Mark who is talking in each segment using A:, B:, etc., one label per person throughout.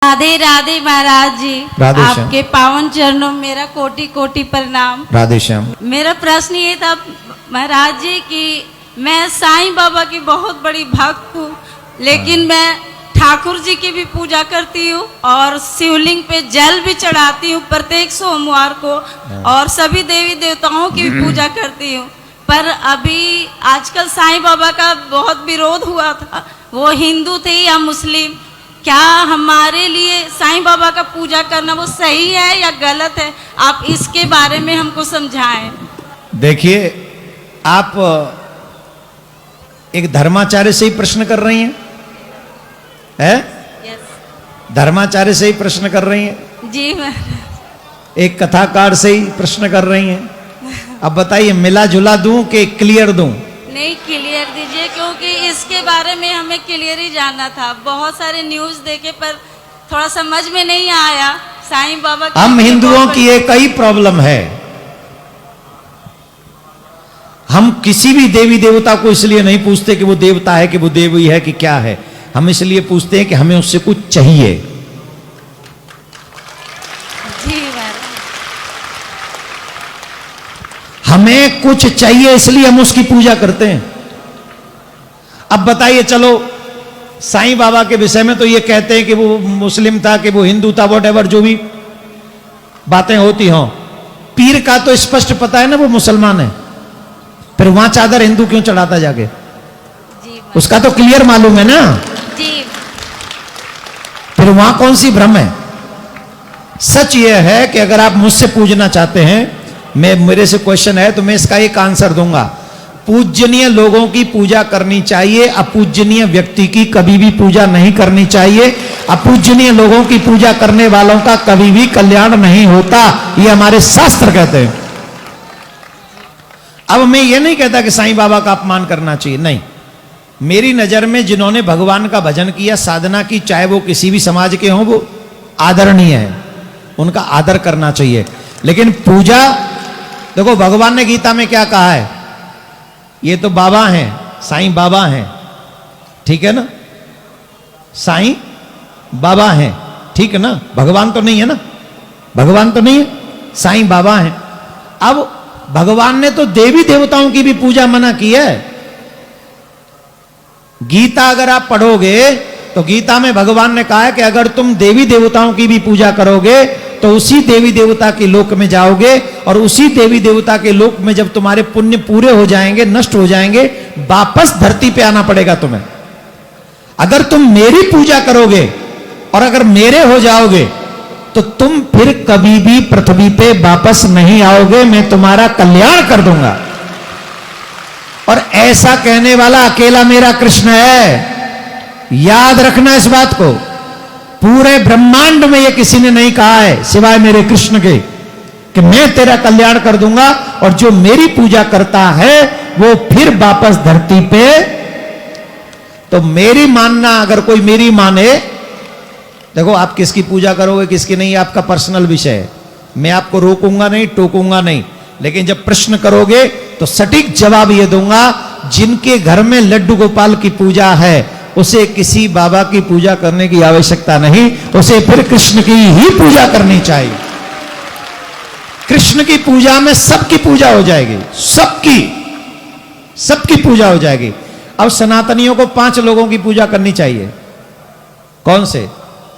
A: राधे राधे महाराज जी,
B: राधे श्याम।
A: आपके पावन चरणों में मेरा कोटि कोटि प्रणाम।
B: राधे श्याम।
A: मेरा प्रश्न ये था महाराज जी कि मैं साईं बाबा की बहुत बड़ी भक्त हूँ, लेकिन मैं ठाकुर जी की भी पूजा करती हूँ और शिवलिंग पे जल भी चढ़ाती हूँ प्रत्येक सोमवार को, और सभी देवी देवताओं की भी पूजा करती हूँ। पर अभी आजकल साईं बाबा का बहुत विरोध हुआ था, वो हिंदू थे या मुस्लिम, क्या हमारे लिए साईं बाबा का पूजा करना वो सही है या गलत है? आप इसके बारे में हमको समझाएं।
B: देखिए, आप एक धर्माचार्य से ही प्रश्न कर रही हैं, है? धर्माचार्य से ही प्रश्न कर रही हैं,
A: जी महाराज।
B: एक कथाकार से ही प्रश्न कर रही हैं। अब बताइए, मिला जुला दूं कि क्लियर दूं?
A: नहीं, क्लियर दीजिए, क्योंकि इसके बारे में हमें क्लियर ही जानना था। बहुत सारे न्यूज़ देखे पर थोड़ा समझ में नहीं आया। साईं बाबा
B: हम हिंदुओं की एक ही प्रॉब्लम है, हम किसी भी देवी देवता को इसलिए नहीं पूछते कि वो देवता है, कि वो देवी है, कि क्या है। हम इसलिए पूछते हैं कि हमें उससे कुछ चाहिए।
A: जी महाराज।
B: हमें कुछ चाहिए, इसलिए हम उसकी पूजा करते हैं। अब बताइए, चलो साईं बाबा के विषय में तो ये कहते हैं कि वो मुस्लिम था, कि वो हिंदू था, वॉटेवर जो भी बातें होती हों। पीर का तो स्पष्ट पता है ना, वो मुसलमान है, फिर वहां चादर हिंदू क्यों चढ़ाता जाके? उसका तो क्लियर मालूम है ना
A: जी।
B: फिर वहां कौन सी भ्रम है? सच ये है कि अगर आप मुझसे पूछना चाहते हैं, मेरे से क्वेश्चन है, तो मैं इसका एक आंसर दूंगा। पूजनीय लोगों की पूजा करनी चाहिए, अपूजनीय व्यक्ति की कभी भी पूजा नहीं करनी चाहिए। अपूजनीय लोगों की पूजा करने वालों का कभी भी कल्याण नहीं होता, ये हमारे शास्त्र कहते हैं। अब मैं ये नहीं कहता कि साईं बाबा का अपमान करना चाहिए, नहीं। मेरी नजर में जिन्होंने भगवान का भजन किया, साधना की, चाहे वो किसी भी समाज के हों, वो आदरणीय है, उनका आदर करना चाहिए। लेकिन पूजा, देखो भगवान ने गीता में क्या कहा है, ये तो बाबा हैं, साईं बाबा हैं, ठीक है ना, साईं बाबा हैं, ठीक है ना, भगवान तो नहीं है ना, भगवान तो नहीं है, साईं बाबा हैं। अब भगवान ने तो देवी देवताओं की भी पूजा मना की है। गीता अगर आप पढ़ोगे तो गीता में भगवान ने कहा है कि अगर तुम देवी देवताओं की भी पूजा करोगे तो उसी देवी देवता के लोक में जाओगे, और उसी देवी देवता के लोक में जब तुम्हारे पुण्य पूरे हो जाएंगे, नष्ट हो जाएंगे, वापस धरती पे आना पड़ेगा तुम्हें। अगर तुम मेरी पूजा करोगे और अगर मेरे हो जाओगे तो तुम फिर कभी भी पृथ्वी पे वापस नहीं आओगे, मैं तुम्हारा कल्याण कर दूंगा। और ऐसा कहने वाला अकेला मेरा कृष्ण है, याद रखना इस बात को। पूरे ब्रह्मांड में ये किसी ने नहीं कहा है सिवाय मेरे कृष्ण के कि मैं तेरा कल्याण कर दूंगा, और जो मेरी पूजा करता है वो फिर वापस धरती पे। तो मेरी मानना, अगर कोई मेरी माने, देखो आप किसकी पूजा करोगे किसकी नहीं, आपका पर्सनल विषय है, मैं आपको रोकूंगा नहीं, टोकूंगा नहीं। लेकिन जब प्रश्न करोगे तो सटीक जवाब ये दूंगा, जिनके घर में लड्डू गोपाल की पूजा है उसे किसी बाबा की पूजा करने की आवश्यकता नहीं, उसे फिर कृष्ण की ही पूजा करनी चाहिए। कृष्ण की पूजा में सबकी पूजा हो जाएगी, सबकी पूजा हो जाएगी। अब सनातनियों को 5 लोगों की पूजा करनी चाहिए। कौन से?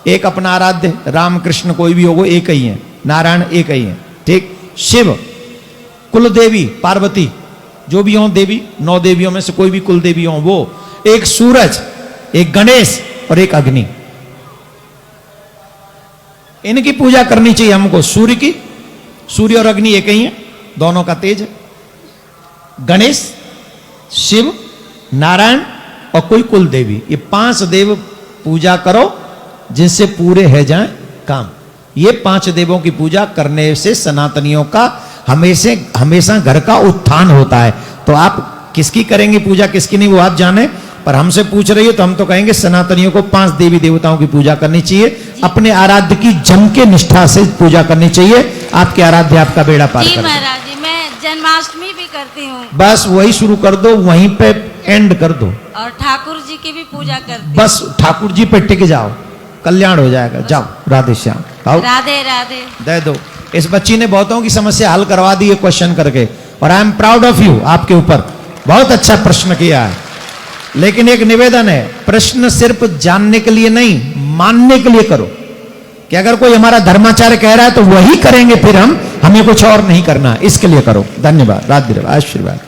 B: एक अपना आराध्य राम कृष्ण कोई भी होगा, एक ही है, नारायण एक ही है, ठीक। शिव, कुल देवी पार्वती, जो भी हो देवी, 9 देवियों में से कोई भी कुल देवी हो वो, एक सूरज, एक गणेश और एक अग्नि, इनकी पूजा करनी चाहिए हमको। सूर्य की, सूर्य और अग्नि एक ही है, दोनों का तेज है। गणेश, शिव, नारायण और कोई कुल देवी, ये 5 देव पूजा करो जिनसे पूरे है जाएं काम। ये 5 देवों की पूजा करने से सनातनियों का हमेशा घर का उत्थान होता है। तो आप किसकी करेंगे पूजा, किसकी नहीं, वो आप जाने। पर हमसे पूछ रही हो तो हम तो कहेंगे सनातनियों को 5 देवी देवताओं की पूजा करनी चाहिए, अपने आराध्य की जम के निष्ठा से पूजा करनी चाहिए। आपके आराध्य आपका बेड़ा पार कर।
A: महाराज जी, मैं जन्माष्टमी भी करती हूँ।
B: बस वही शुरू कर दो, वहीं पे एंड कर दो।
A: और ठाकुर जी की भी पूजा करती हूँ।
B: बस ठाकुर जी पे टिक जाओ, कल्याण हो जाएगा। जाओ राधे श्याम, आओ
A: राधे राधे।
B: दे दो। इस बच्ची ने बहुतों की समस्या हल करवा दी है क्वेश्चन करके, और I am proud of you, आपके ऊपर बहुत अच्छा प्रश्न किया है। लेकिन एक निवेदन है, प्रश्न सिर्फ जानने के लिए नहीं, मानने के लिए करो, कि अगर कोई हमारा धर्माचार्य कह रहा है तो वही करेंगे, फिर हमें कुछ और नहीं करना, इसके लिए करो। धन्यवाद, राधे आशीर्वाद।